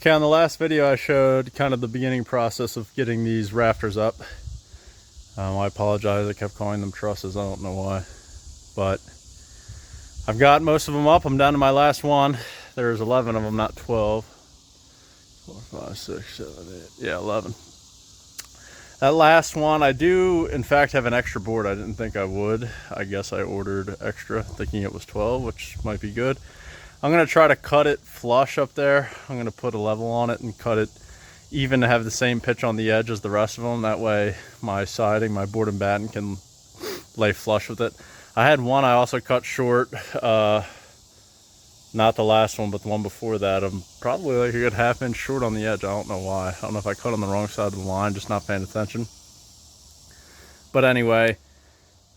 Okay, on the last video I showed kind of the beginning process of getting these rafters up. I apologize, I kept calling them trusses, I don't know why. But I've got most of them up. I'm down to my last one. There's 11 of them, not 12. 4, 5, 6, 7, 8. Yeah, 11. That last one, I do in fact have an extra board. I didn't think I would. I guess I ordered extra thinking it was 12, which might be good. I'm gonna try to cut it flush up there. I'm gonna put a level on it and cut it even to have the same pitch on the edge as the rest of them. That way my siding, my board and batten can lay flush with it. I had one I also cut short, not the last one, but the one before that. I'm probably like a good half-inch short on the edge. I don't know why. I don't know if I cut on the wrong side of the line, just not paying attention. But anyway,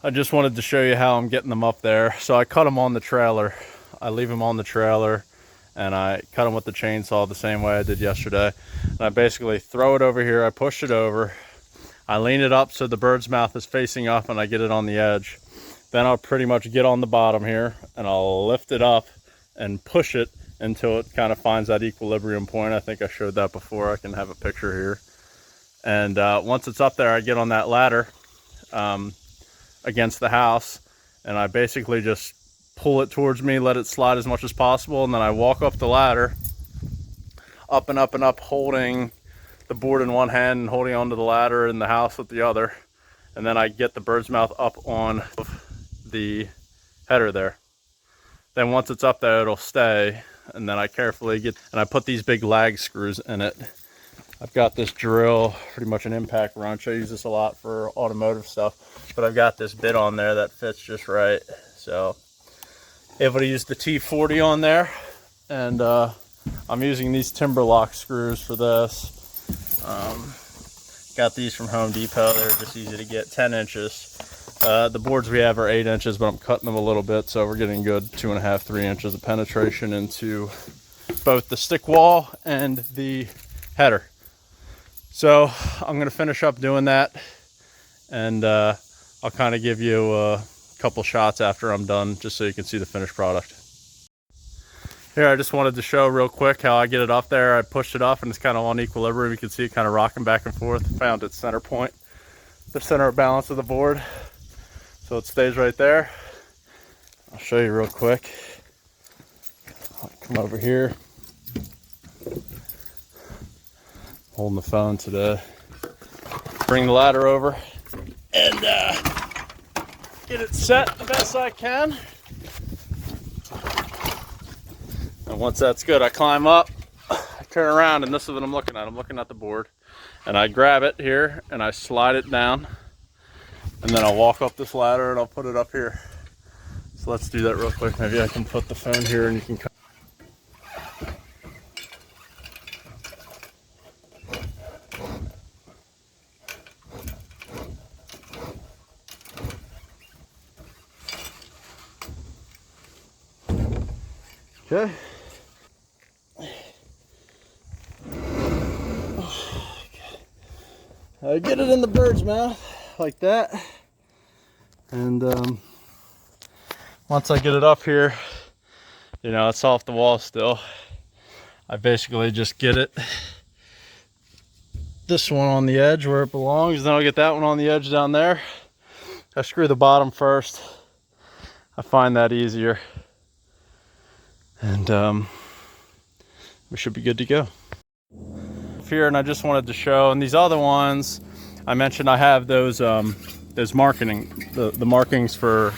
I just wanted to show you how I'm getting them up there. So I cut them on the trailer. I leave them on the trailer and I cut them with the chainsaw the same way I did yesterday. And I basically throw it over here, I push it over, I lean it up so the bird's mouth is facing up and I get it on the edge. Then I'll pretty much get on the bottom here and I'll lift it up and push it until it kind of finds that equilibrium point. I think I showed that before. I can have a picture here. And once it's up there, I get on that ladder against the house and I basically just pull it towards me, let it slide as much as possible, and then I walk up the ladder, up and up and up, holding the board in one hand and holding onto the ladder and the house with the other. And then I get the bird's mouth up on the header there. Then once it's up there, it'll stay, and then I carefully get, and I put these big lag screws in it. I've got this drill, pretty much an impact wrench. I use this a lot for automotive stuff, but I've got this bit on there that fits just right. So able to use the T40 on there, and I'm using these timber lock screws for this. Got these from Home Depot. They're just easy to get, 10 inches. The boards we have are 8 inches, but I'm cutting them a little bit, so we're getting good 2.5, 3 inches of penetration into both the stick wall and the header. So I'm going to finish up doing that, and I'll kind of give you a couple shots after I'm done, just so you can see the finished product. Here, I just wanted to show real quick how I get it up there. I pushed it up and it's kind of on equilibrium. You can see it kind of rocking back and forth. Found its center point, the center of balance of the board. So it stays right there. I'll show you real quick. I'll come over here. Holding the phone today. Bring the ladder over and get it set the best I can. And once that's good, I climb up, I turn around, and this is what I'm looking at. I'm looking at the board, and I grab it here and I slide it down, and then I'll walk up this ladder and I'll put it up here. So let's do that real quick. Maybe I can put the phone here and you can come. Okay. I get it in the bird's mouth like that, and once I get it up here, you know, it's off the wall still. I basically just get it, this one on the edge where it belongs, then I'll get that one on the edge down there. I screw the bottom first. I find that easier, and we should be good to go. Here, and I just wanted to show, and these other ones I mentioned, I have those marking, the markings for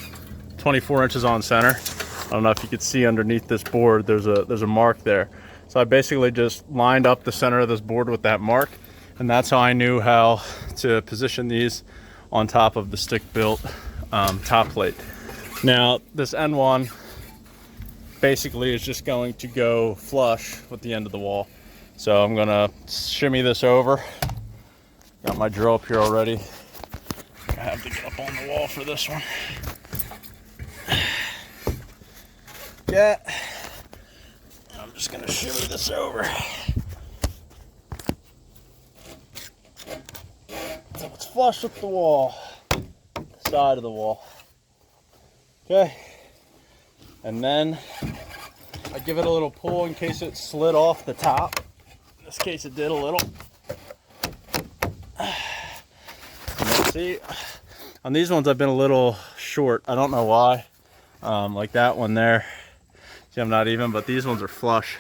24 inches on center. I don't know if you could see underneath this board, there's a mark there. So I basically just lined up the center of this board with that mark, and that's how I knew how to position these on top of the stick built top plate. Now this end one basically is just going to go flush with the end of the wall. So I'm gonna shimmy this over. Got my drill up here already. I have to get up on the wall for this one. Yeah. I'm just gonna shimmy this over. So it's flush with the wall, the side of the wall. Okay. And then I give it a little pull in case it slid off the top. this case it did a little. See, on these ones I've been a little short. I don't know why. Like that one there. See, I'm not even, but these ones are flush.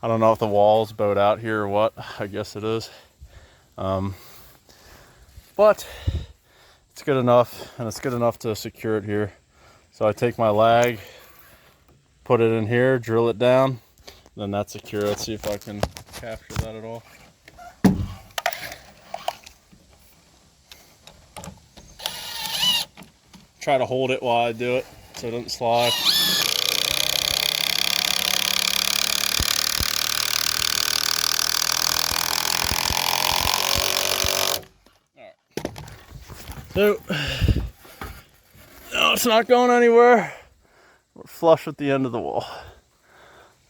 I don't know if the wall's bowed out here or what. I guess it is. But it's good enough, and it's good enough to secure it here. So I take my lag, put it in here, drill it down, then that's secure. Let's see if I can capture that at all. Try to hold it while I do it so it doesn't slide. So, no, it's not going anywhere. We're flush with the end of the wall.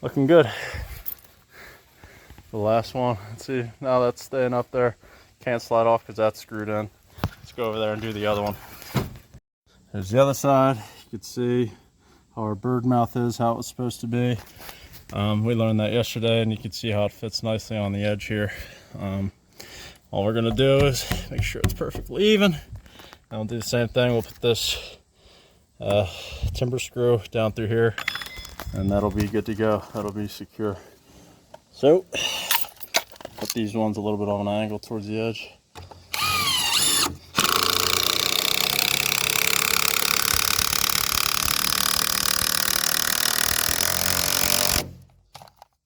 Looking good. The last one, let's see, now that's staying up there. Can't slide off because that's screwed in. Let's go over there and do the other one. There's the other side. You can see how our bird mouth is, how it was supposed to be. We learned that yesterday, and you can see how it fits nicely on the edge here. All we're gonna do is make sure it's perfectly even. And we'll do the same thing. We'll put this timber screw down through here, and that'll be good to go. That'll be secure. So, put these ones a little bit on an angle towards the edge.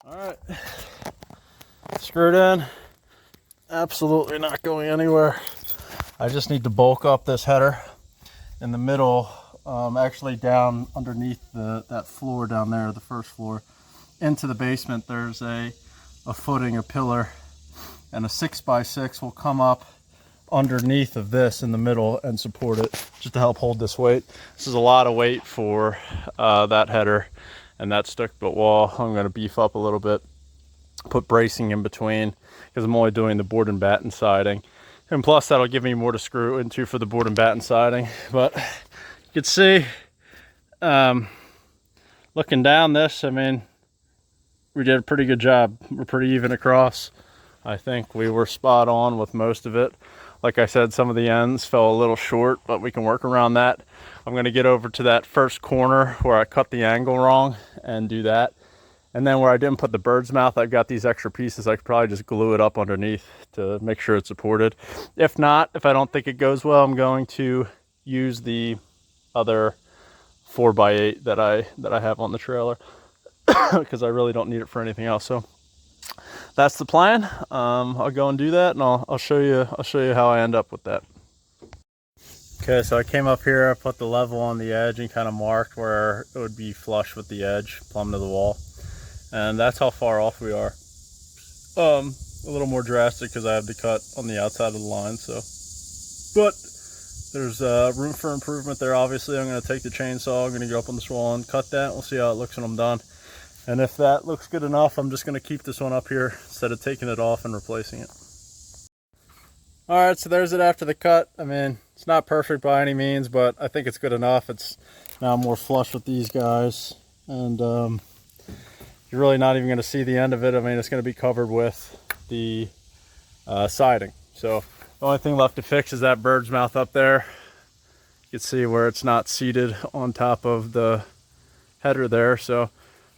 All right, screwed in. Absolutely not going anywhere. I just need to bulk up this header in the middle, actually down underneath that floor down there, the first floor, into the basement. There's a footing, a pillar, and a 6x6 will come up underneath of this in the middle and support it, just to help hold this weight. This is a lot of weight for that header and that stick-built wall. I'm going to beef up a little bit, put bracing in between, because I'm only doing the board and batten siding. And plus that'll give me more to screw into for the board and batten siding. But you can see, looking down this, I mean, we did a pretty good job. We're pretty even across. I think we were spot on with most of it. Like I said, some of the ends fell a little short, but we can work around that. I'm gonna get over to that first corner where I cut the angle wrong and do that. And then where I didn't put the bird's mouth, I've got these extra pieces. I could probably just glue it up underneath to make sure it's supported. If not, if I don't think it goes well, I'm going to use the other 4x8 that I have on the trailer, because I really don't need it for anything else. So that's the plan. I'll go and do that, and I'll show you how I end up with that. Okay, so I came up here, I put the level on the edge and kind of marked where it would be flush with the edge, plumb to the wall. And that's how far off we are. A little more drastic because I have the cut on the outside of the line, so. But there's room for improvement there. Obviously, I'm gonna take the chainsaw, I'm gonna go up on this wall and cut that. We'll see how it looks when I'm done. And if that looks good enough, I'm just gonna keep this one up here instead of taking it off and replacing it. All right, so there's it after the cut. I mean, it's not perfect by any means, but I think it's good enough. It's now more flush with these guys. And you're really not even going to see the end of it. I mean, it's going to be covered with the siding. So the only thing left to fix is that bird's mouth up there. You can see where it's not seated on top of the header there. So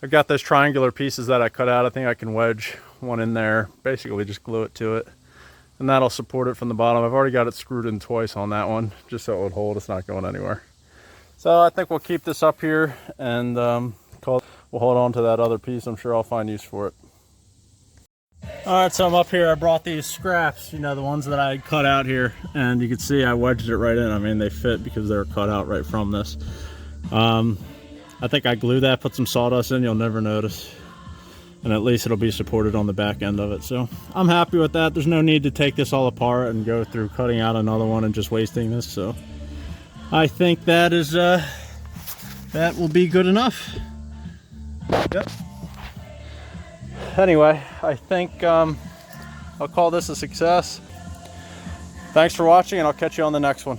I've got those triangular pieces that I cut out. I think I can wedge one in there, basically just glue it to it, and that'll support it from the bottom. I've already got it screwed in twice on that one, just so it would hold. It's not going anywhere. So I think we'll keep this up here and we'll hold on to that other piece. I'm sure I'll find use for it. All right, so I'm up here. I brought these scraps, you know, the ones that I cut out here, and you can see I wedged it right in. I mean, they fit because they were cut out right from this. I think I glued that, put some sawdust in, you'll never notice. And at least it'll be supported on the back end of it. So I'm happy with that. There's no need to take this all apart and go through cutting out another one and just wasting this. So I think that is, that will be good enough. Yep. Anyway, I think I'll call this a success. Thanks for watching, and I'll catch you on the next one.